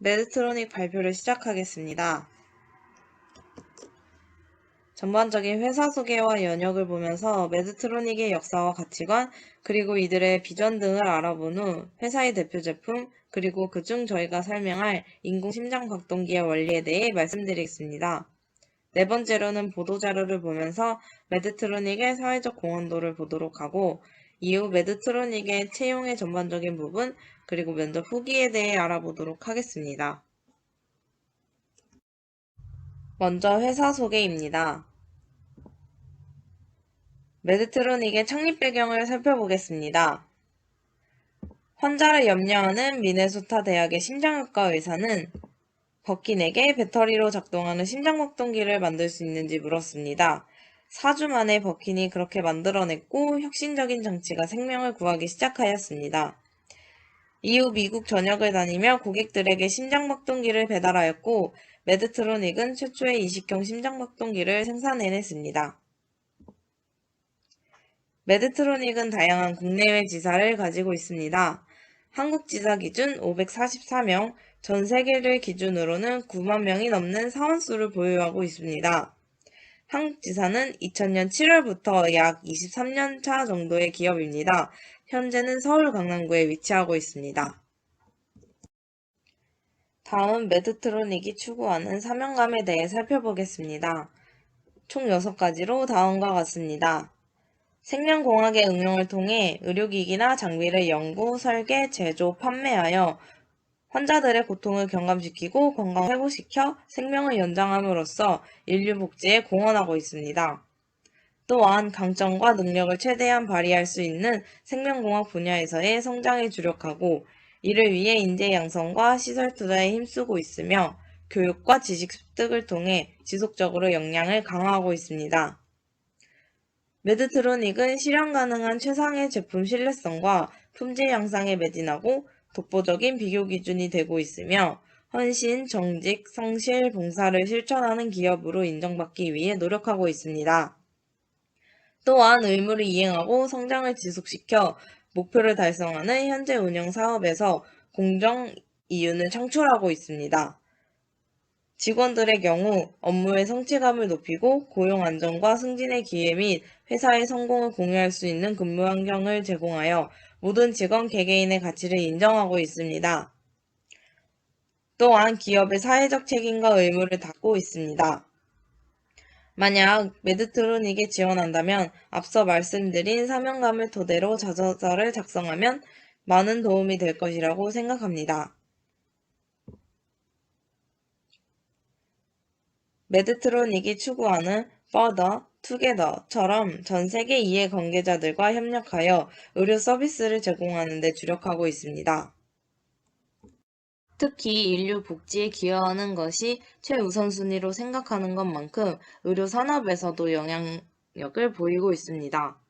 메드트로닉 발표를 시작하겠습니다. 전반적인 회사 소개와 연역을 보면서 메드트로닉의 역사와 가치관, 그리고 이들의 비전 등을 알아본 후 회사의 대표 제품, 그리고 그중 저희가 설명할 인공심장박동기의 원리에 대해 말씀드리겠습니다. 네 번째로는 보도자료를 보면서 메드트로닉의 사회적 공헌도를 보도록 하고, 이후 메드트로닉의 채용의 전반적인 부분, 그리고 면접 후기에 대해 알아보도록 하겠습니다. 먼저 회사 소개입니다. 메드트로닉의 창립 배경을 살펴보겠습니다. 환자를 염려하는 미네소타 대학의 심장외과 의사는 버킨에게 배터리로 작동하는 심장박동기를 만들 수 있는지 물었습니다. 4주 만에 버킨이 그렇게 만들어냈고 혁신적인 장치가 생명을 구하기 시작하였습니다. 이후 미국 전역을 다니며 고객들에게 심장박동기를 배달하였고, 메드트로닉은 최초의 이식형 심장박동기를 생산해냈습니다. 메드트로닉은 다양한 국내외 지사를 가지고 있습니다. 한국 지사 기준 544명, 전 세계를 기준으로는 9만 명이 넘는 사원수를 보유하고 있습니다. 한국 지사는 2000년 7월부터 약 23년 차 정도의 기업입니다. 현재는 서울 강남구에 위치하고 있습니다. 다음 메드트로닉이 추구하는 사명감에 대해 살펴보겠습니다. 총 6가지로 다음과 같습니다. 생명공학의 응용을 통해 의료기기나 장비를 연구, 설계, 제조, 판매하여 환자들의 고통을 경감시키고 건강을 회복시켜 생명을 연장함으로써 인류 복지에 공헌하고 있습니다. 또한 강점과 능력을 최대한 발휘할 수 있는 생명공학 분야에서의 성장에 주력하고, 이를 위해 인재 양성과 시설 투자에 힘쓰고 있으며 교육과 지식 습득을 통해 지속적으로 역량을 강화하고 있습니다. 메드트로닉은 실현 가능한 최상의 제품 신뢰성과 품질 향상에 매진하고 독보적인 비교 기준이 되고 있으며, 헌신, 정직, 성실, 봉사를 실천하는 기업으로 인정받기 위해 노력하고 있습니다. 또한 의무를 이행하고 성장을 지속시켜 목표를 달성하는 현재 운영 사업에서 공정 이윤을 창출하고 있습니다. 직원들의 경우 업무의 성취감을 높이고 고용 안정과 승진의 기회 및 회사의 성공을 공유할 수 있는 근무 환경을 제공하여 모든 직원 개개인의 가치를 인정하고 있습니다. 또한 기업의 사회적 책임과 의무를 닫고 있습니다. 만약 메드트로닉에 지원한다면 앞서 말씀드린 사명감을 토대로 자서전을 작성하면 많은 도움이 될 것이라고 생각합니다. 메드트로닉이 추구하는 Further, Together처럼 전 세계 이해관계자들과 협력하여 의료 서비스를 제공하는 데 주력하고 있습니다. 특히 인류 복지에 기여하는 것이 최우선순위로 생각하는 것만큼 의료 산업에서도 영향력을 보이고 있습니다.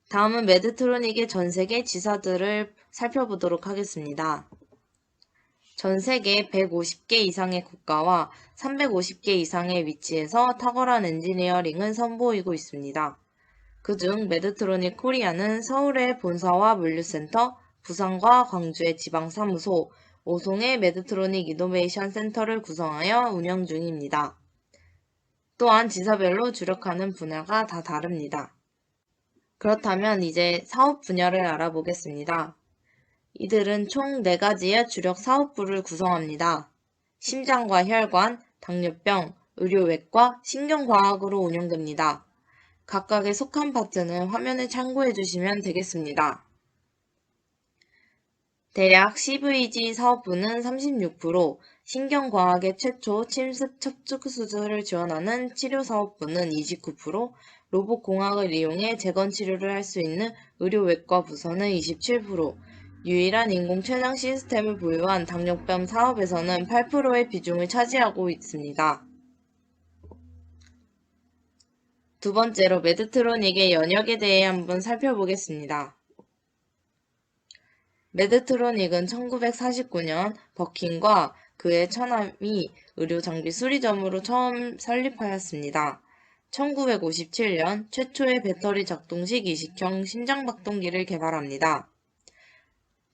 다음은 메드트로닉의 전 세계 지사들을 살펴보도록 하겠습니다. 전 세계 150개 이상의 국가와 350개 이상의 위치에서 탁월한 엔지니어링을 선보이고 있습니다. 그중 메드트로닉 코리아는 서울의 본사와 물류센터, 부산과 광주의 지방사무소, 오송의 메드트로닉 이노베이션 센터를 구성하여 운영 중입니다. 또한 지사별로 주력하는 분야가 다 다릅니다. 그렇다면 이제 사업 분야를 알아보겠습니다. 이들은 총 4가지의 주력 사업부를 구성합니다. 심장과 혈관, 당뇨병, 의료외과, 신경과학으로 운영됩니다. 각각에 속한 파트는 화면을 참고해 주시면 되겠습니다. 대략 CVG 사업부는 36%, 신경과학의 최초 침습 척추 수술을 지원하는 치료사업부는 29%, 로봇공학을 이용해 재건치료를 할 수 있는 의료외과 부서는 27%, 유일한 인공 췌장 시스템을 보유한 당뇨병 사업에서는 8%의 비중을 차지하고 있습니다. 두 번째로 메드트로닉의 연역에 대해 한번 살펴보겠습니다. 메드트로닉은 1949년 버킨과 그의 처남이 의료장비 수리점으로 처음 설립하였습니다. 1957년 최초의 배터리 작동식 이식형 심장박동기를 개발합니다.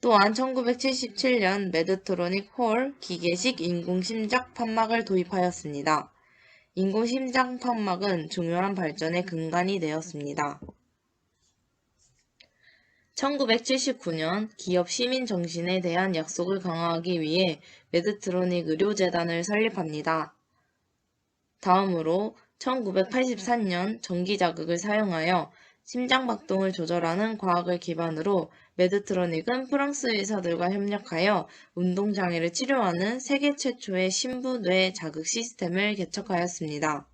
또한 1977년 메드트로닉 홀 기계식 인공심장 판막을 도입하였습니다. 인공심장 판막은 중요한 발전의 근간이 되었습니다. 1979년 기업 시민 정신에 대한 약속을 강화하기 위해 메드트로닉 의료재단을 설립합니다. 다음으로 1983년 전기자극을 사용하여 심장박동을 조절하는 과학을 기반으로 메드트로닉은 프랑스 의사들과 협력하여 운동장애를 치료하는 세계 최초의 심부뇌 자극 시스템을 개척하였습니다.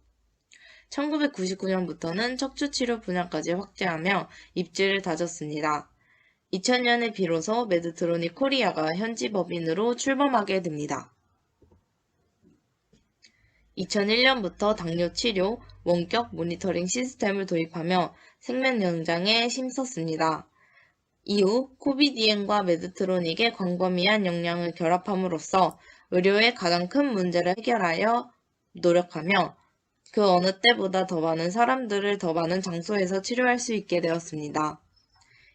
1999년부터는 척추치료 분야까지 확대하며 입지를 다졌습니다. 2000년에 비로소 메드트로닉 코리아가 현지 법인으로 출범하게 됩니다. 2001년부터 당뇨 치료, 원격 모니터링 시스템을 도입하며 생명 연장에 힘썼습니다. 이후 코비디엔과 메드트로닉의 광범위한 역량을 결합함으로써 의료의 가장 큰 문제를 해결하여 노력하며 그 어느 때보다 더 많은 사람들을 더 많은 장소에서 치료할 수 있게 되었습니다.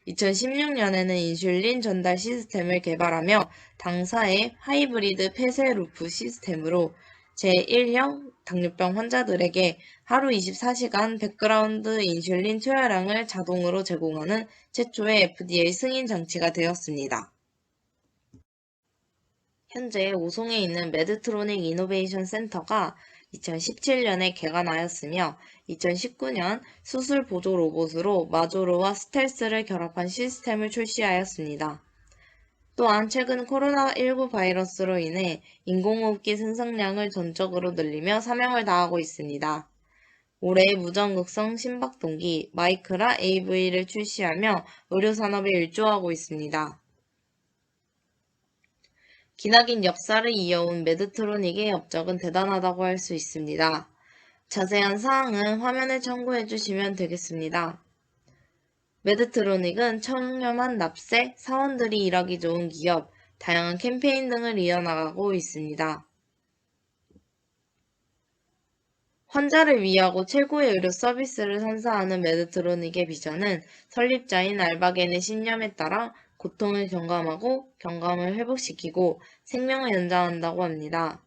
2016년에는 인슐린 전달 시스템을 개발하며 당사의 하이브리드 폐쇄 루프 시스템으로 제1형 당뇨병 환자들에게 하루 24시간 백그라운드 인슐린 투여량을 자동으로 제공하는 최초의 FDA 승인 장치가 되었습니다. 현재 오송에 있는 메드트로닉 이노베이션 센터가 2017년에 개관하였으며 2019년 수술 보조 로봇으로 마조로와 스텔스를 결합한 시스템을 출시하였습니다. 또한 최근 코로나19 바이러스로 인해 인공호흡기 생산량을 전적으로 늘리며 사명을 다하고 있습니다. 올해 무전극성 심박동기 마이크라 AV를 출시하며 의료산업에 일조하고 있습니다. 기나긴 역사를 이어온 메드트로닉의 업적은 대단하다고 할 수 있습니다. 자세한 사항은 화면을 참고해 주시면 되겠습니다. 메드트로닉은 청렴한 납세, 사원들이 일하기 좋은 기업, 다양한 캠페인 등을 이어나가고 있습니다. 환자를 위하고 최고의 의료 서비스를 선사하는 메드트로닉의 비전은 설립자인 알바겐의 신념에 따라 고통을 경감하고 경감을 회복시키고 생명을 연장한다고 합니다.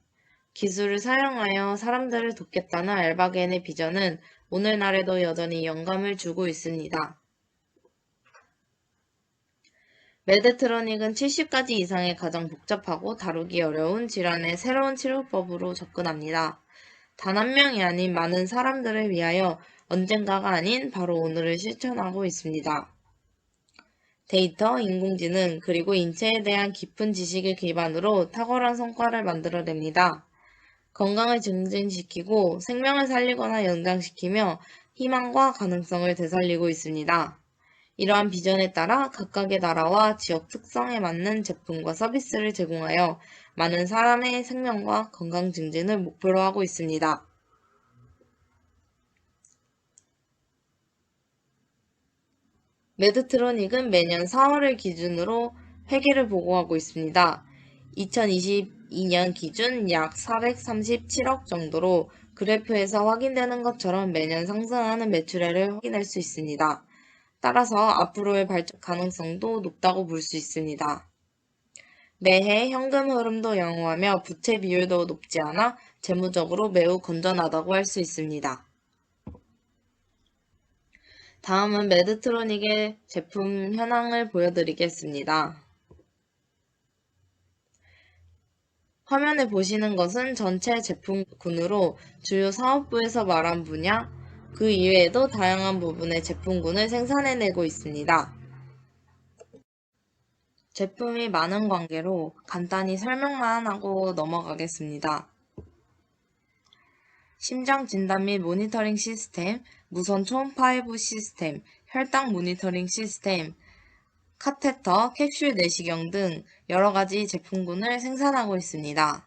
기술을 사용하여 사람들을 돕겠다는 알바겐의 비전은 오늘날에도 여전히 영감을 주고 있습니다. 메드트로닉은 70가지 이상의 가장 복잡하고 다루기 어려운 질환의 새로운 치료법으로 접근합니다. 단 한 명이 아닌 많은 사람들을 위하여 언젠가가 아닌 바로 오늘을 실천하고 있습니다. 데이터, 인공지능, 그리고 인체에 대한 깊은 지식을 기반으로 탁월한 성과를 만들어냅니다. 건강을 증진시키고 생명을 살리거나 연장시키며 희망과 가능성을 되살리고 있습니다. 이러한 비전에 따라 각각의 나라와 지역 특성에 맞는 제품과 서비스를 제공하여 많은 사람의 생명과 건강 증진을 목표로 하고 있습니다. 메드트로닉은 매년 4월을 기준으로 회계를 보고하고 있습니다. 2022년 기준 약 437억 정도로 그래프에서 확인되는 것처럼 매년 상승하는 매출액을 확인할 수 있습니다. 따라서 앞으로의 발전 가능성도 높다고 볼 수 있습니다. 매해 현금 흐름도 양호하며 부채 비율도 높지 않아 재무적으로 매우 건전하다고 할 수 있습니다. 다음은 메드트로닉의 제품 현황을 보여드리겠습니다. 화면에 보시는 것은 전체 제품군으로 주요 사업부에서 말한 분야, 그 이외에도 다양한 부분의 제품군을 생산해내고 있습니다. 제품이 많은 관계로 간단히 설명만 하고 넘어가겠습니다. 심장 진단 및 모니터링 시스템, 무선 초음파 해부 시스템, 혈당 모니터링 시스템, 카테터, 캡슐 내시경 등 여러가지 제품군을 생산하고 있습니다.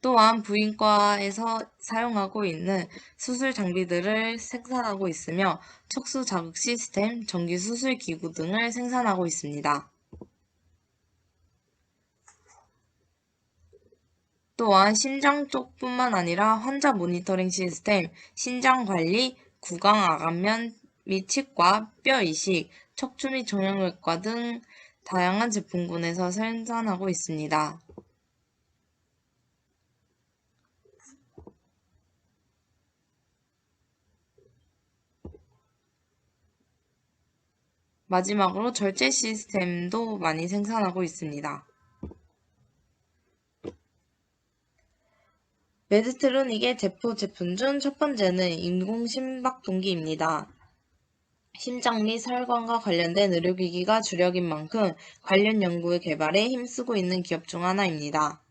또한 부인과에서 사용하고 있는 수술 장비들을 생산하고 있으며 척수 자극 시스템, 전기 수술 기구 등을 생산하고 있습니다. 또한 심장 쪽뿐만 아니라 환자 모니터링 시스템, 신장 관리, 구강 아간면 및 치과, 뼈 이식, 척추 및 정형외과 등 다양한 제품군에서 생산하고 있습니다. 마지막으로 절제 시스템도 많이 생산하고 있습니다. 메드트로닉의 대표 제품 중 첫 번째는 인공 심박동기입니다. 심장 및 혈관과 관련된 의료기기가 주력인 만큼 관련 연구 개발에 힘쓰고 있는 기업 중 하나입니다.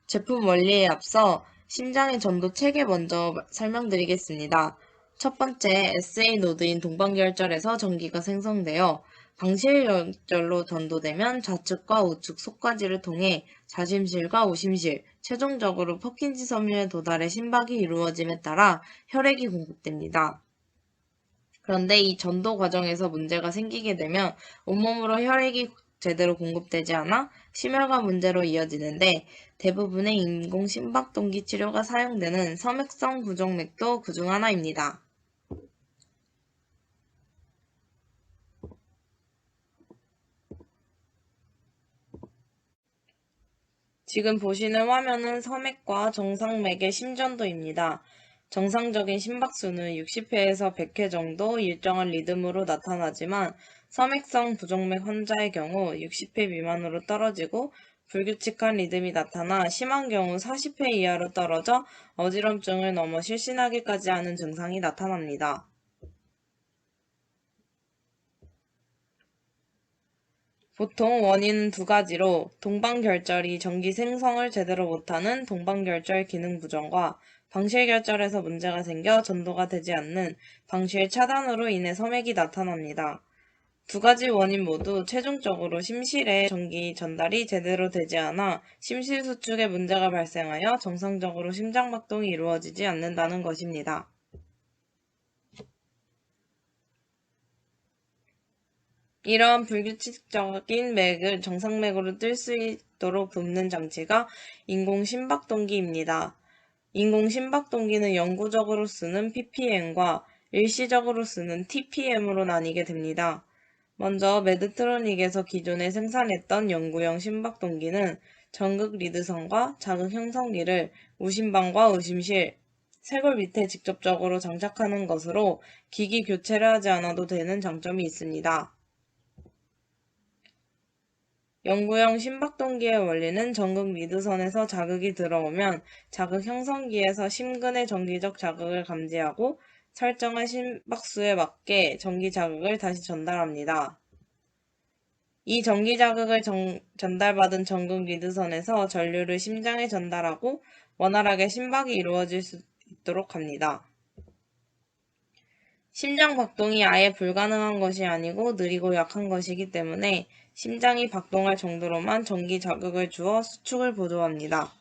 제품 원리에 앞서 심장의 전도 체계 먼저 설명드리겠습니다. 첫 번째, SA 노드인 동방결절에서 전기가 생성되어 방실결절로 전도되면 좌측과 우측 속까지를 통해 자심실과 우심실, 최종적으로 퍼킨지 섬유에 도달해 심박이 이루어짐에 따라 혈액이 공급됩니다. 그런데 이 전도 과정에서 문제가 생기게 되면 온몸으로 혈액이 제대로 공급되지 않아 심혈관 문제로 이어지는데 대부분의 인공 심박동기 치료가 사용되는 섬액성 부정맥도 그중 하나입니다. 지금 보시는 화면은 섬액과 정상맥의 심전도입니다. 정상적인 심박수는 60회에서 100회 정도 일정한 리듬으로 나타나지만 섬액성 부정맥 환자의 경우 60회 미만으로 떨어지고 불규칙한 리듬이 나타나 심한 경우 40회 이하로 떨어져 어지럼증을 넘어 실신하기까지 하는 증상이 나타납니다. 보통 원인은 두 가지로 동방결절이 전기 생성을 제대로 못하는 동방결절 기능 부정과 방실결절에서 문제가 생겨 전도가 되지 않는 방실 차단으로 인해 섬액이 나타납니다. 두 가지 원인 모두 최종적으로 심실에 전기 전달이 제대로 되지 않아 심실수축에 문제가 발생하여 정상적으로 심장박동이 이루어지지 않는다는 것입니다. 이러한 불규칙적인 맥을 정상맥으로 뜰 수 있도록 돕는 장치가 인공심박동기입니다. 인공심박동기는 영구적으로 쓰는 ppm과 일시적으로 쓰는 tpm으로 나뉘게 됩니다. 먼저 메드트로닉에서 기존에 생산했던 영구형 심박동기는 전극 리드선과 자극 형성기를 우심방과 우심실, 쇄골 밑에 직접적으로 장착하는 것으로 기기 교체를 하지 않아도 되는 장점이 있습니다. 영구형 심박동기의 원리는 전극 리드선에서 자극이 들어오면 자극 형성기에서 심근의 정기적 자극을 감지하고 설정한 심박수에 맞게 전기 자극을 다시 전달합니다. 이 전기 자극을 전달받은 전극 리드선에서 전류를 심장에 전달하고 원활하게 심박이 이루어질 수 있도록 합니다. 심장 박동이 아예 불가능한 것이 아니고 느리고 약한 것이기 때문에 심장이 박동할 정도로만 전기 자극을 주어 수축을 보조합니다.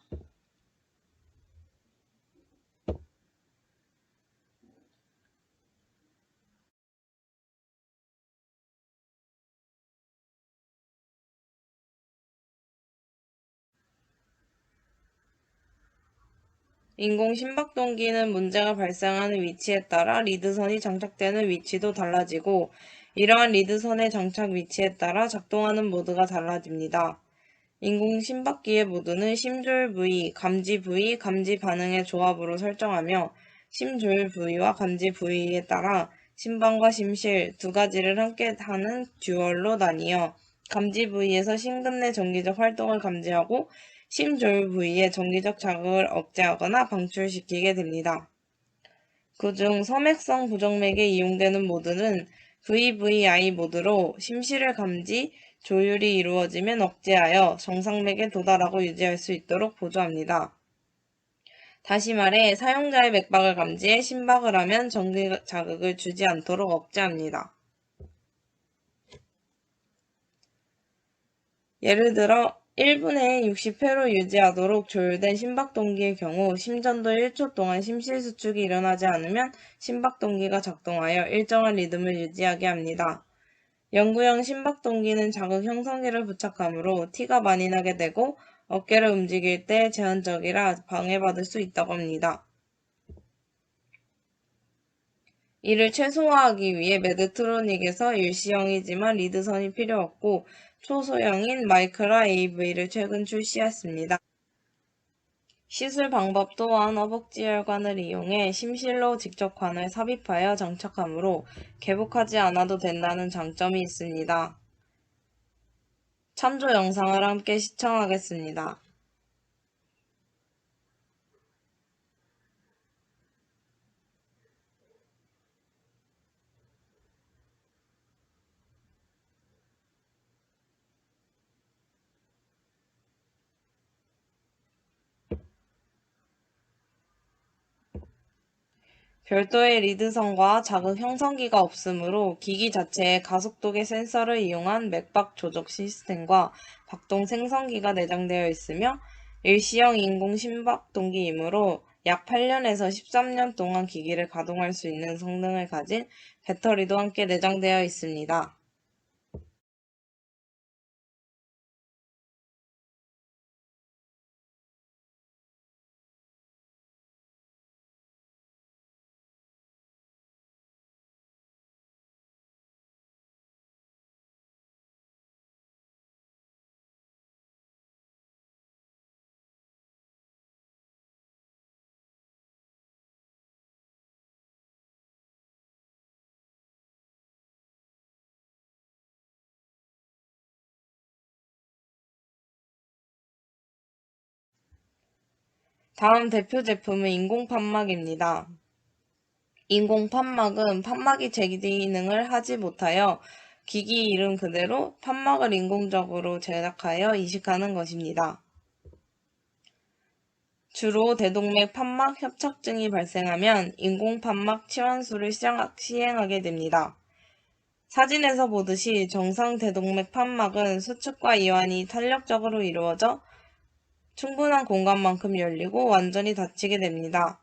인공 심박동기는 문제가 발생하는 위치에 따라 리드선이 장착되는 위치도 달라지고 이러한 리드선의 장착 위치에 따라 작동하는 모드가 달라집니다. 인공 심박기의 모드는 심조율 부위, 감지 부위, 감지 반응의 조합으로 설정하며 심조율 부위와 감지 부위에 따라 심방과 심실 두 가지를 함께 하는 듀얼로 나뉘어 감지 부위에서 심근 내 정기적 활동을 감지하고 심조율 부위의 정기적 자극을 억제하거나 방출시키게 됩니다. 그중 섬액성 부정맥에 이용되는 모드는 VVI 모드로 심실을 감지, 조율이 이루어지면 억제하여 정상맥에 도달하고 유지할 수 있도록 보조합니다. 다시 말해 사용자의 맥박을 감지해 심박을 하면 전기 자극을 주지 않도록 억제합니다. 예를 들어 1분에 60회로 유지하도록 조율된 심박동기의 경우 심전도 1초 동안 심실수축이 일어나지 않으면 심박동기가 작동하여 일정한 리듬을 유지하게 합니다. 영구형 심박동기는 자극 형성기를 부착하므로 티가 많이 나게 되고 어깨를 움직일 때 제한적이라 방해받을 수 있다고 합니다. 이를 최소화하기 위해 메드트로닉에서 일시형이지만 리드선이 필요 없고 초소형인 마이크라 AV를 최근 출시했습니다. 시술 방법 또한 허벅지 혈관을 이용해 심실로 직접 관을 삽입하여 장착하므로 개복하지 않아도 된다는 장점이 있습니다. 참조 영상을 함께 시청하겠습니다. 별도의 리드선과 자극 형성기가 없으므로 기기 자체에 가속도계 센서를 이용한 맥박 조작 시스템과 박동 생성기가 내장되어 있으며 일시형 인공 심박동기이므로 약 8년에서 13년 동안 기기를 가동할 수 있는 성능을 가진 배터리도 함께 내장되어 있습니다. 다음 대표 제품은 인공판막입니다. 인공판막은 판막이 재기능을 하지 못하여 기기 이름 그대로 판막을 인공적으로 제작하여 이식하는 것입니다. 주로 대동맥 판막 협착증이 발생하면 인공판막 치환술을 시행하게 됩니다. 사진에서 보듯이 정상 대동맥 판막은 수축과 이완이 탄력적으로 이루어져 충분한 공간만큼 열리고 완전히 닫히게 됩니다.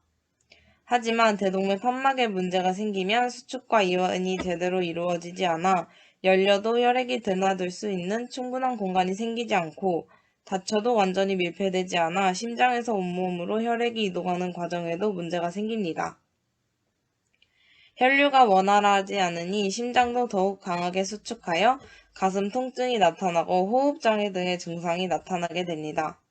하지만 대동맥 판막에 문제가 생기면 수축과 이완이 제대로 이루어지지 않아 열려도 혈액이 드나들 수 있는 충분한 공간이 생기지 않고 닫혀도 완전히 밀폐되지 않아 심장에서 온몸으로 혈액이 이동하는 과정에도 문제가 생깁니다. 혈류가 원활하지 않으니 심장도 더욱 강하게 수축하여 가슴 통증이 나타나고 호흡장애 등의 증상이 나타나게 됩니다.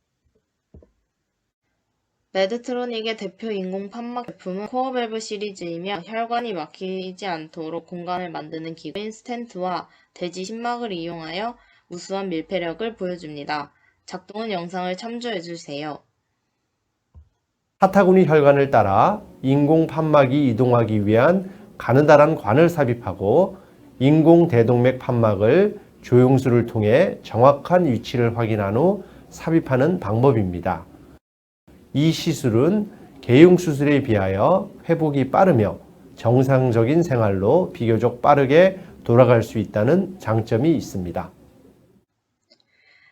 메드트로닉의 대표 인공 판막 제품은 코어밸브 시리즈이며 혈관이 막히지 않도록 공간을 만드는 기구인 스텐트와 대지 심막을 이용하여 우수한 밀폐력을 보여줍니다. 작동은 영상을 참조해주세요. 사타구니 혈관을 따라 인공 판막이 이동하기 위한 가느다란 관을 삽입하고 인공 대동맥 판막을 조영술을 통해 정확한 위치를 확인한 후 삽입하는 방법입니다. 이 시술은 개용 수술에 비하여 회복이 빠르며 정상적인 생활로 비교적 빠르게 돌아갈 수 있다는 장점이 있습니다.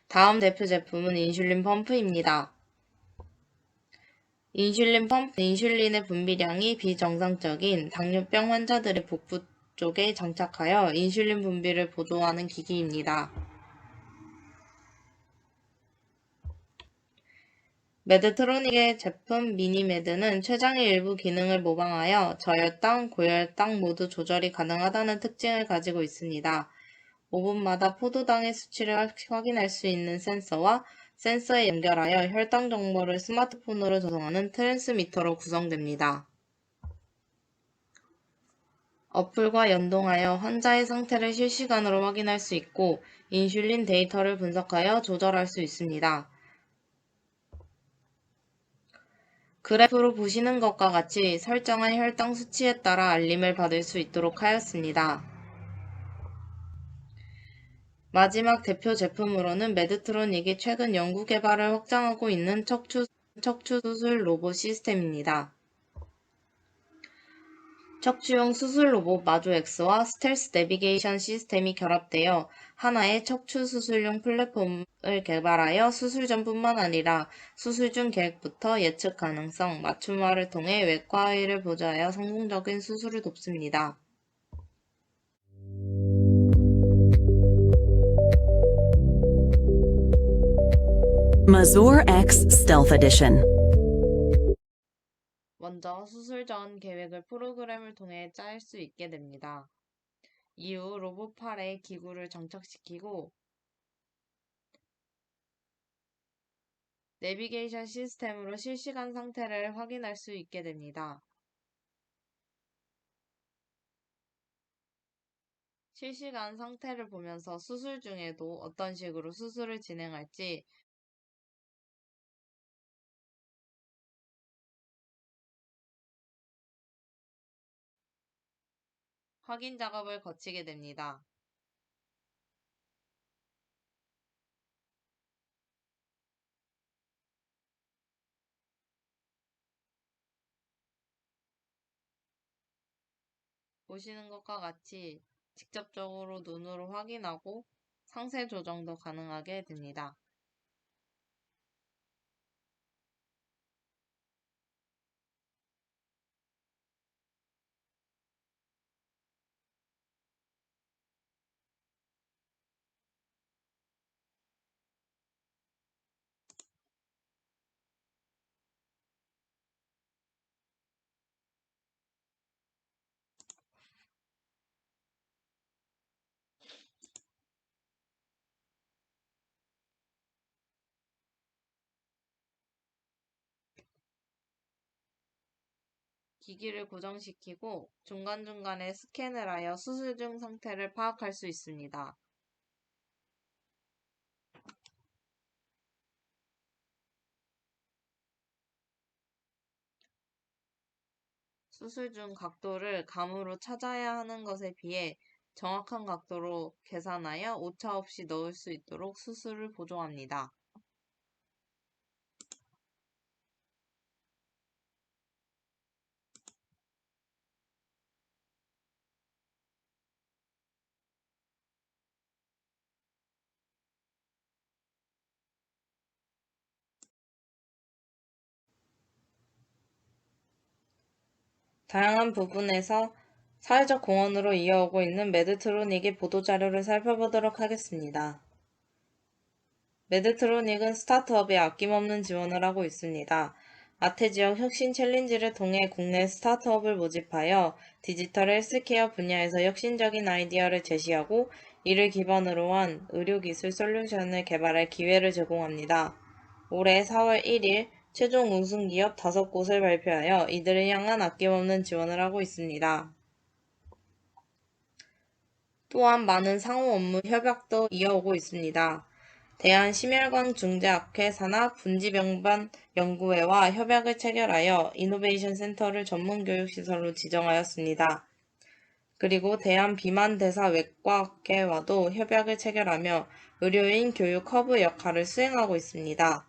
다음 대표 제품은 인슐린 펌프입니다. 인슐린 펌프는 인슐린의 분비량이 비정상적인 당뇨병 환자들의 복부 쪽에 장착하여 인슐린 분비를 보조하는 기기입니다. 메드트로닉의 제품 미니메드는 췌장의 일부 기능을 모방하여 저혈당, 고혈당 모두 조절이 가능하다는 특징을 가지고 있습니다. 5분마다 포도당의 수치를 확인할 수 있는 센서와 센서에 연결하여 혈당 정보를 스마트폰으로 저장하는 트랜스미터로 구성됩니다. 어플과 연동하여 환자의 상태를 실시간으로 확인할 수 있고 인슐린 데이터를 분석하여 조절할 수 있습니다. 그래프로 보시는 것과 같이 설정한 혈당 수치에 따라 알림을 받을 수 있도록 하였습니다. 마지막 대표 제품으로는 메드트로닉이 최근 연구 개발을 확장하고 있는 척추 수술 로봇 시스템입니다. 척추용 수술 로봇 마조엑스와 스텔스 내비게이션 시스템이 결합되어 하나의 척추 수술용 플랫폼을 개발하여 수술 전뿐만 아니라 수술 중 계획부터 예측 가능성, 맞춤화를 통해 외과 의를 보좌하여 성공적인 수술을 돕습니다. Mazor X Stealth Edition. 먼저 수술 전 계획을 프로그램을 통해 짤 수 있게 됩니다. 이후 로봇팔에 기구를 장착시키고 내비게이션 시스템으로 실시간 상태를 확인할 수 있게 됩니다. 실시간 상태를 보면서 수술 중에도 어떤 식으로 수술을 진행할지 확인 작업을 거치게 됩니다. 보시는 것과 같이 직접적으로 눈으로 확인하고 상세 조정도 가능하게 됩니다. 기기를 고정시키고 중간중간에 스캔을 하여 수술 중 상태를 파악할 수 있습니다. 수술 중 각도를 감으로 찾아야 하는 것에 비해 정확한 각도로 계산하여 오차 없이 넣을 수 있도록 수술을 보조합니다. 다양한 부분에서 사회적 공헌으로 이어오고 있는 매드트로닉의 보도자료를 살펴보도록 하겠습니다. 매드트로닉은 스타트업에 아낌없는 지원을 하고 있습니다. 아태지역 혁신 챌린지를 통해 국내 스타트업을 모집하여 디지털 헬스케어 분야에서 혁신적인 아이디어를 제시하고 이를 기반으로 한 의료기술 솔루션을 개발할 기회를 제공합니다. 올해 4월 1일 최종 우승기업 5곳을 발표하여 이들을 향한 아낌없는 지원을 하고 있습니다. 또한 많은 상호 업무 협약도 이어오고 있습니다. 대한심혈관중재학회 산하분지병반연구회와 협약을 체결하여 이노베이션 센터를 전문교육시설로 지정하였습니다. 그리고 대한비만대사외과학회와도 협약을 체결하며 의료인 교육 허브 역할을 수행하고 있습니다.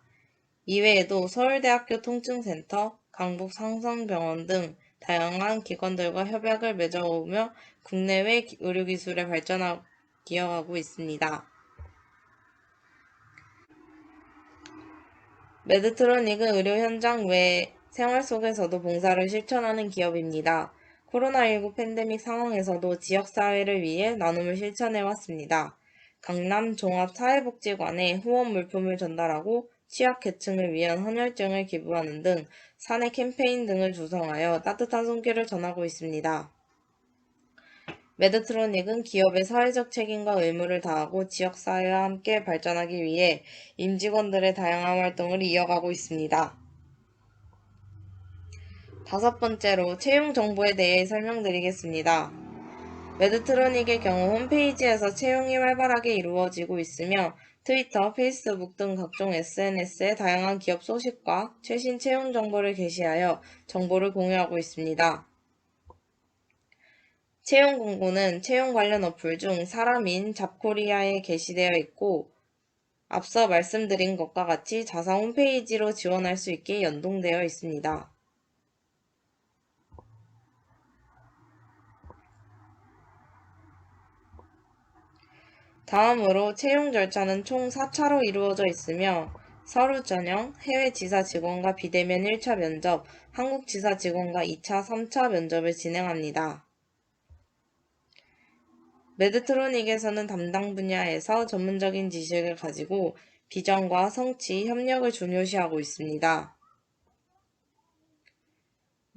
이외에도 서울대학교 통증센터, 강북상성병원 등 다양한 기관들과 협약을 맺어오며 국내외 의료기술의 발전에 기여하고 있습니다. 매드트로닉은 의료 현장 외 생활 속에서도 봉사를 실천하는 기업입니다. 코로나19 팬데믹 상황에서도 지역사회를 위해 나눔을 실천해왔습니다. 강남 종합사회복지관에 후원 물품을 전달하고 취약계층을 위한 헌혈증을 기부하는 등 사내 캠페인 등을 구성하여 따뜻한 손길을 전하고 있습니다. 매드트로닉은 기업의 사회적 책임과 의무를 다하고 지역사회와 함께 발전하기 위해 임직원들의 다양한 활동을 이어가고 있습니다. 5번째로 채용 정보에 대해 설명드리겠습니다. 매드트로닉의 경우 홈페이지에서 채용이 활발하게 이루어지고 있으며 트위터, 페이스북 등 각종 SNS에 다양한 기업 소식과 최신 채용 정보를 게시하여 정보를 공유하고 있습니다. 채용 공고는 채용 관련 어플 중 사람인 잡코리아에 게시되어 있고 앞서 말씀드린 것과 같이 자사 홈페이지로 지원할 수 있게 연동되어 있습니다. 다음으로 채용 절차는 총 4차로 이루어져 있으며 서류 전형, 해외 지사 직원과 비대면 1차 면접, 한국 지사 직원과 2차, 3차 면접을 진행합니다. 매드트로닉에서는 담당 분야에서 전문적인 지식을 가지고 비전과 성취, 협력을 중요시하고 있습니다.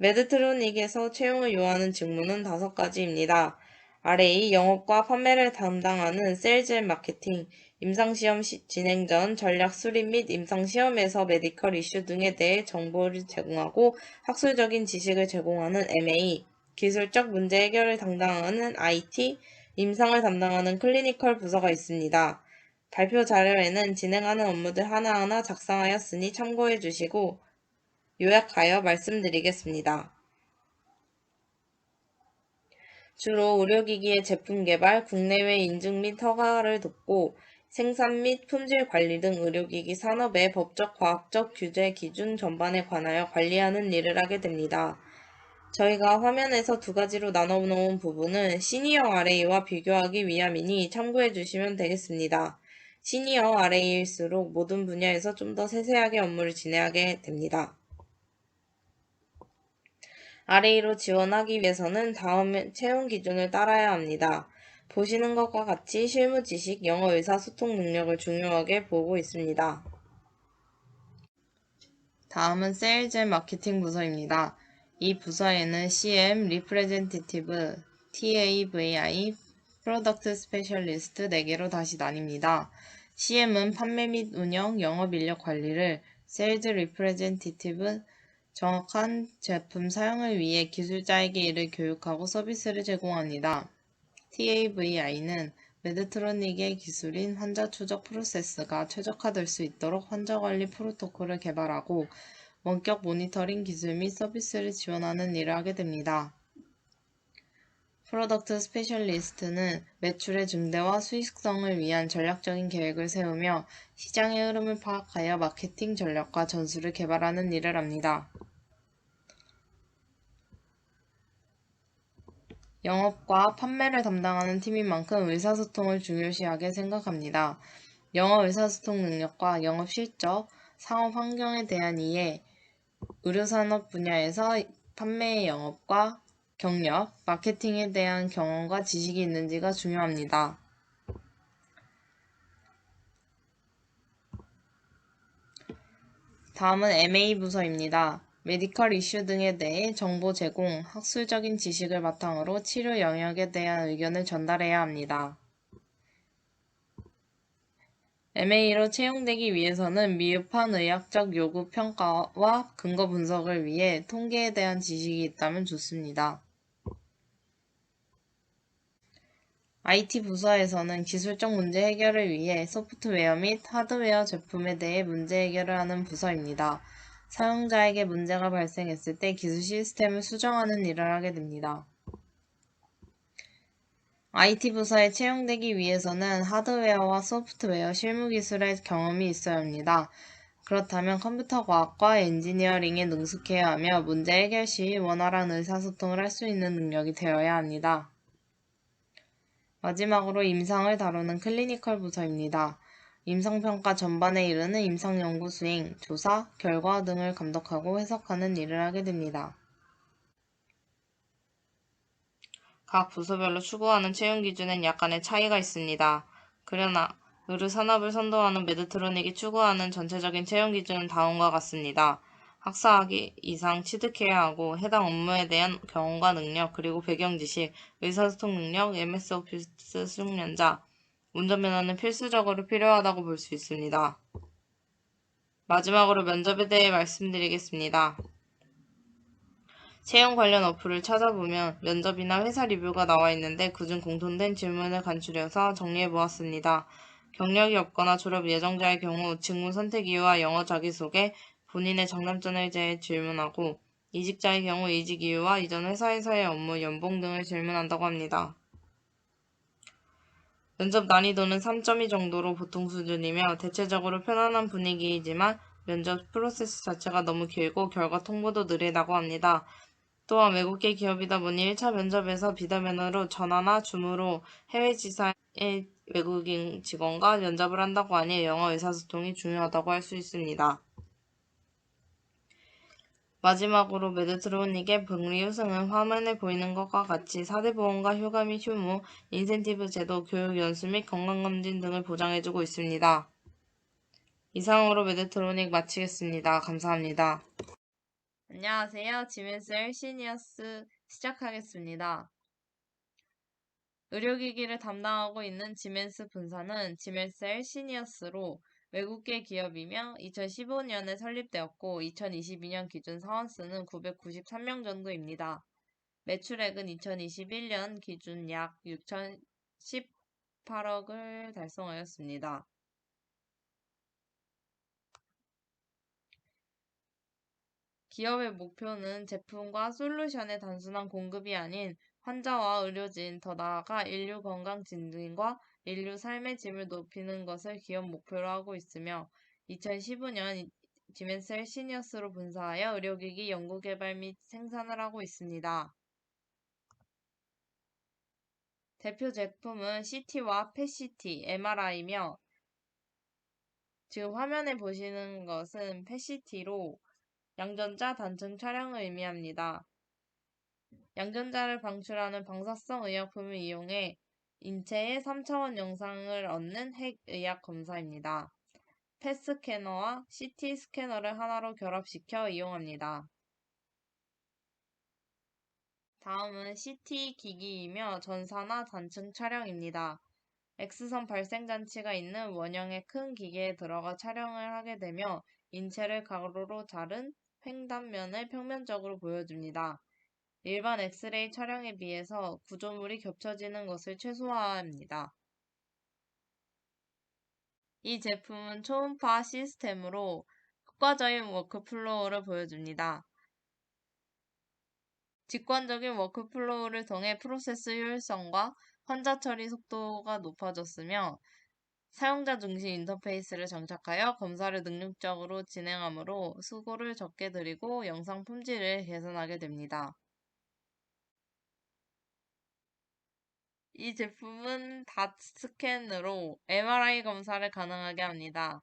메드트로닉에서 채용을 요하는 직무는 5가지입니다. RA, 영업과 판매를 담당하는 세일즈 앤 마케팅, 임상시험 진행 전 전략 수립 및 임상시험에서 메디컬 이슈 등에 대해 정보를 제공하고 학술적인 지식을 제공하는 MA, 기술적 문제 해결을 담당하는 IT, 임상을 담당하는 클리니컬 부서가 있습니다. 발표 자료에는 진행하는 업무들 하나하나 작성하였으니 참고해 주시고 요약하여 말씀드리겠습니다. 주로 의료기기의 제품 개발, 국내외 인증 및 허가를 돕고 생산 및 품질 관리 등 의료기기 산업의 법적, 과학적 규제 기준 전반에 관하여 관리하는 일을 하게 됩니다. 저희가 화면에서 2가지로 나눠 놓은 부분은 시니어 RA와 비교하기 위함이니 참고해 주시면 되겠습니다. 시니어 RA일수록 모든 분야에서 좀 더 세세하게 업무를 진행하게 됩니다. RA로 지원하기 위해서는 다음 채용 기준을 따라야 합니다. 보시는 것과 같이 실무 지식, 영어 의사소통 능력을 중요하게 보고 있습니다. 다음은 세일즈 앤 마케팅 부서입니다. 이 부서에는 CM, 리프레젠티티브, TAVI, 프로덕트 스페셜리스트 4개로 다시 나뉩니다. CM은 판매 및 운영, 영업 인력 관리를, 세일즈 리프레젠티티브 정확한 제품 사용을 위해 기술자에게 이를 교육하고 서비스를 제공합니다. TAVI는 메드트로닉의 기술인 환자 추적 프로세스가 최적화될 수 있도록 환자 관리 프로토콜을 개발하고 원격 모니터링 기술 및 서비스를 지원하는 일을 하게 됩니다. 프로덕트 스페셜리스트는 매출의 증대와 수익성을 위한 전략적인 계획을 세우며 시장의 흐름을 파악하여 마케팅 전략과 전술을 개발하는 일을 합니다. 영업과 판매를 담당하는 팀인 만큼 의사소통을 중요시하게 생각합니다. 영어 의사소통 능력과 영업 실적, 상업 환경에 대한 이해, 의료산업 분야에서 판매의 영업과 경력, 마케팅에 대한 경험과 지식이 있는지가 중요합니다. 다음은 MA 부서입니다. 메디컬 이슈 등에 대해 정보 제공, 학술적인 지식을 바탕으로 치료 영역에 대한 의견을 전달해야 합니다. MA로 채용되기 위해서는 미흡한 의학적 요구 평가와 근거 분석을 위해 통계에 대한 지식이 있다면 좋습니다. IT 부서에서는 기술적 문제 해결을 위해 소프트웨어 및 하드웨어 제품에 대해 문제 해결을 하는 부서입니다. 사용자에게 문제가 발생했을 때 기술 시스템을 수정하는 일을 하게 됩니다. IT 부서에 채용되기 위해서는 하드웨어와 소프트웨어 실무 기술의 경험이 있어야 합니다. 그렇다면 컴퓨터 과학과 엔지니어링에 능숙해야 하며 문제 해결 시 원활한 의사소통을 할 수 있는 능력이 되어야 합니다. 마지막으로 임상을 다루는 클리니컬 부서입니다. 임상평가 전반에 이르는 임상연구 수행, 조사, 결과 등을 감독하고 해석하는 일을 하게 됩니다. 각 부서별로 추구하는 채용 기준엔 약간의 차이가 있습니다. 그러나 의료산업을 선도하는 메드트로닉이 추구하는 전체적인 채용 기준은 다음과 같습니다. 학사학위 이상 취득해야 하고 해당 업무에 대한 경험과 능력, 그리고 배경 지식, 의사소통 능력, MS 오피스 숙련자, 운전면허는 필수적으로 필요하다고 볼 수 있습니다. 마지막으로 면접에 대해 말씀드리겠습니다. 채용 관련 어플을 찾아보면 면접이나 회사 리뷰가 나와 있는데 그중 공통된 질문을 간추려서 정리해보았습니다. 경력이 없거나 졸업 예정자의 경우 직무 선택 이유와 영어 자기소개, 본인의 장단점을 질문하고 이직자의 경우 이직 이유와 이전 회사에서의 업무, 연봉 등을 질문한다고 합니다. 면접 난이도는 3.2 정도로 보통 수준이며 대체적으로 편안한 분위기이지만 면접 프로세스 자체가 너무 길고 결과 통보도 느리다고 합니다. 또한 외국계 기업이다 보니 1차 면접에서 비대면으로 전화나 줌으로 해외 지사의 외국인 직원과 면접을 한다고 하니 영어 의사소통이 중요하다고 할 수 있습니다. 마지막으로 메드트로닉의 복리 우승은 화면에 보이는 것과 같이 4대 보험과 휴가 및 휴무, 인센티브 제도, 교육 연수 및 건강검진 등을 보장해주고 있습니다. 이상으로 메드트로닉 마치겠습니다. 감사합니다. 안녕하세요. 지멘스 시니어스 시작하겠습니다. 의료기기를 담당하고 있는 지멘스 본사는 지멘스 시니어스로 외국계 기업이며 2015년에 설립되었고 2022년 기준 사원수는 993명 정도입니다. 매출액은 2021년 기준 약 6,018억을 달성하였습니다. 기업의 목표는 제품과 솔루션의 단순한 공급이 아닌 환자와 의료진, 더 나아가 인류 건강 증진과 인류 삶의 질을 높이는 것을 기업 목표로 하고 있으며 2015년 지멘셀 시니어스로 분사하여 의료기기 연구개발 및 생산을 하고 있습니다. 대표 제품은 CT와 PET-CT, MRI이며 지금 화면에 보시는 것은 PET-CT로 양전자 단층 촬영을 의미합니다. 양전자를 방출하는 방사성 의약품을 이용해 인체의 3차원 영상을 얻는 핵의학 검사입니다. 펫 스캐너와 CT 스캐너를 하나로 결합시켜 이용합니다. 다음은 CT 기기이며 전사나 단층 촬영입니다. X선 발생 장치가 있는 원형의 큰 기계에 들어가 촬영을 하게 되며 인체를 가로로 자른 횡단면을 평면적으로 보여줍니다. 일반 엑스레이 촬영에 비해서 구조물이 겹쳐지는 것을 최소화합니다. 이 제품은 초음파 시스템으로 효과적인 워크플로우를 보여줍니다. 직관적인 워크플로우를 통해 프로세스 효율성과 환자 처리 속도가 높아졌으며 사용자 중심 인터페이스를 장착하여 검사를 능률적으로 진행하므로 수고를 적게 들이고 영상 품질을 개선하게 됩니다. 이 제품은 닷 스캔으로 MRI 검사를 가능하게 합니다.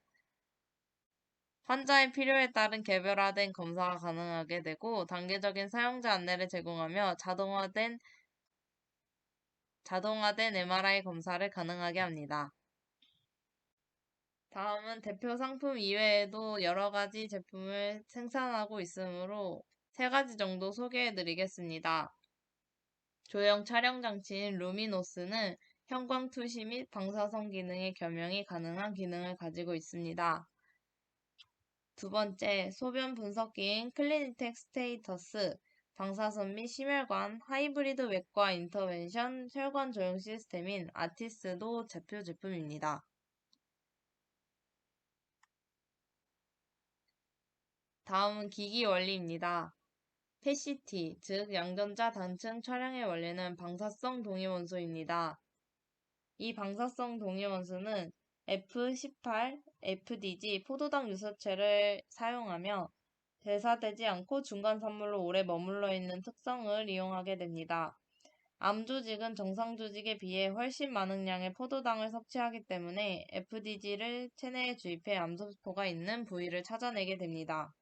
환자의 필요에 따른 개별화된 검사가 가능하게 되고 단계적인 사용자 안내를 제공하며 자동화된 MRI 검사를 가능하게 합니다. 다음은 대표 상품 이외에도 여러 가지 제품을 생산하고 있으므로 세 가지 정도 소개해 드리겠습니다. 조형 촬영 장치인 루미노스는 형광 투시 및 방사선 기능의 겸용이 가능한 기능을 가지고 있습니다. 두 번째, 소변 분석기인 클리니텍 스테이터스, 방사선 및 심혈관, 하이브리드 외과 인터벤션 혈관 조형 시스템인 아티스도 대표 제품입니다. 다음은 기기 원리입니다. PET, 즉 양전자 단층 촬영의 원리는 방사성 동위원소입니다. 이 방사성 동위원소는 F18, FDG 포도당 유사체를 사용하며 대사되지 않고 중간 산물로 오래 머물러 있는 특성을 이용하게 됩니다. 암 조직은 정상 조직에 비해 훨씬 많은 양의 포도당을 섭취하기 때문에 FDG를 체내에 주입해 암세포가 있는 부위를 찾아내게 됩니다.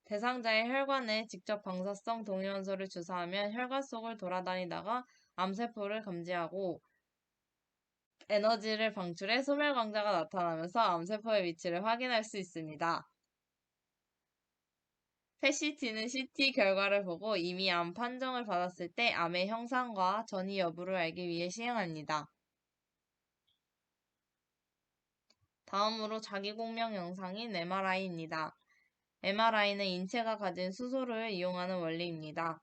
대상자의 혈관에 직접 방사성 동위원소를 주사하면 혈관 속을 돌아다니다가 암세포를 감지하고 에너지를 방출해 소멸광자가 나타나면서 암세포의 위치를 확인할 수 있습니다. PET-CT는 CT 결과를 보고 이미 암 판정을 받았을 때 암의 형상과 전이 여부를 알기 위해 시행합니다. 다음으로 자기공명 영상인 MRI입니다. MRI는 인체가 가진 수소를 이용하는 원리입니다.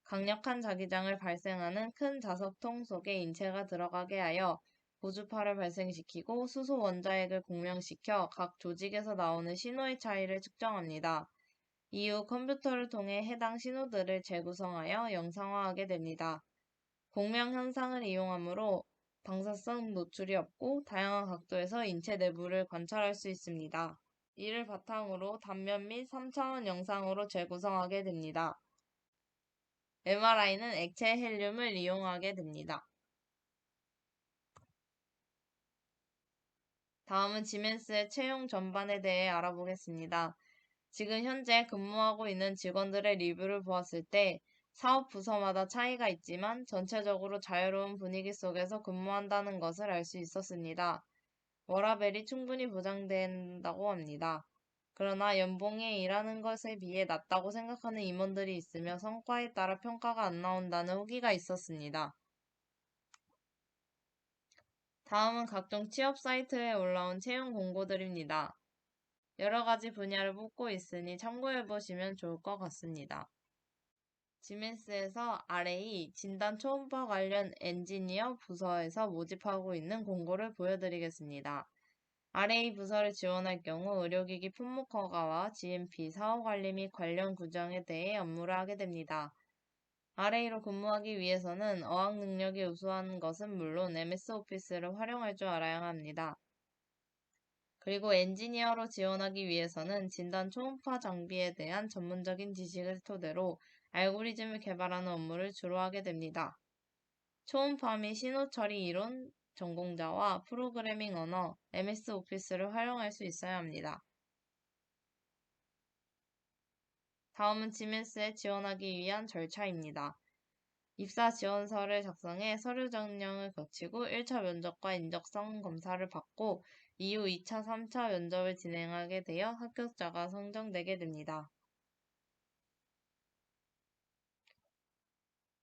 강력한 자기장을 발생하는 큰 자석통 속에 인체가 들어가게 하여 고주파를 발생시키고 수소 원자핵을 공명시켜 각 조직에서 나오는 신호의 차이를 측정합니다. 이후 컴퓨터를 통해 해당 신호들을 재구성하여 영상화하게 됩니다. 공명 현상을 이용하므로 방사성 노출이 없고 다양한 각도에서 인체 내부를 관찰할 수 있습니다. 이를 바탕으로 단면 및 3차원 영상으로 재구성하게 됩니다. MRI는 액체 헬륨을 이용하게 됩니다. 다음은 지멘스의 채용 전반에 대해 알아보겠습니다. 지금 현재 근무하고 있는 직원들의 리뷰를 보았을 때 사업 부서마다 차이가 있지만 전체적으로 자유로운 분위기 속에서 근무한다는 것을 알 수 있었습니다. 워라밸이 충분히 보장된다고 합니다. 그러나 연봉에 일하는 것에 비해 낮다고 생각하는 임원들이 있으며 성과에 따라 평가가 안 나온다는 후기가 있었습니다. 다음은 각종 취업 사이트에 올라온 채용 공고들입니다. 여러 가지 분야를 뽑고 있으니 참고해 보시면 좋을 것 같습니다. 지멘스에서 RA 진단 초음파 관련 엔지니어 부서에서 모집하고 있는 공고를 보여드리겠습니다. RA 부서를 지원할 경우 의료기기 품목 허가와 GMP, 사업관리 및 관련 규정에 대해 업무를 하게 됩니다. RA로 근무하기 위해서는 어학 능력이 우수한 것은 물론 MS 오피스를 활용할 줄 알아야 합니다. 그리고 엔지니어로 지원하기 위해서는 진단 초음파 장비에 대한 전문적인 지식을 토대로 알고리즘을 개발하는 업무를 주로 하게 됩니다. 초음파 및 신호 처리 이론 전공자와 프로그래밍 언어, MS 오피스를 활용할 수 있어야 합니다. 다음은 지멘스에 지원하기 위한 절차입니다. 입사 지원서를 작성해 서류 전형을 거치고 1차 면접과 인적성 검사를 받고 이후 2차, 3차 면접을 진행하게 되어 합격자가 선정되게 됩니다.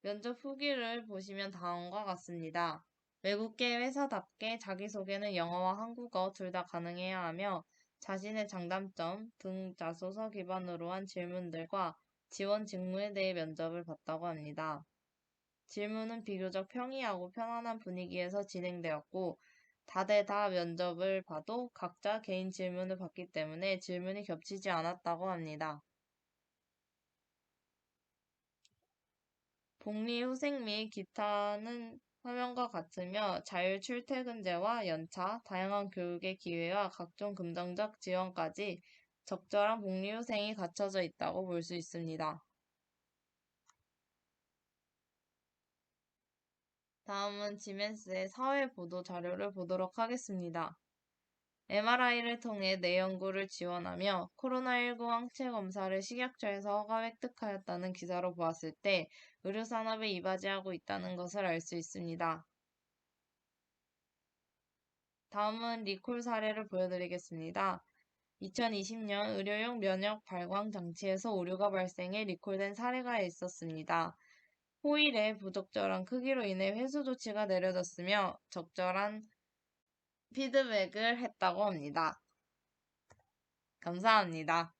면접 후기를 보시면 다음과 같습니다. 외국계 회사답게 자기소개는 영어와 한국어 둘 다 가능해야 하며 자신의 장단점 등 자소서 기반으로 한 질문들과 지원 직무에 대해 면접을 봤다고 합니다. 질문은 비교적 평이하고 편안한 분위기에서 진행되었고, 다대다 면접을 봐도 각자 개인 질문을 받기 때문에 질문이 겹치지 않았다고 합니다. 복리 후생 및 기타는 화면과 같으며 자율 출퇴근제와 연차, 다양한 교육의 기회와 각종 긍정적 지원까지 적절한 복리 후생이 갖춰져 있다고 볼 수 있습니다. 다음은 지멘스의 사회 보도 자료를 보도록 하겠습니다. MRI를 통해 뇌 연구를 지원하며 코로나19 항체 검사를 식약처에서 허가 획득하였다는 기사로 보았을 때 의료산업에 이바지하고 있다는 것을 알 수 있습니다. 다음은 리콜 사례를 보여드리겠습니다. 2020년 의료용 면역 발광 장치에서 오류가 발생해 리콜된 사례가 있었습니다. 호일의 부적절한 크기로 인해 회수 조치가 내려졌으며 적절한 피드백을 했다고 합니다. 감사합니다.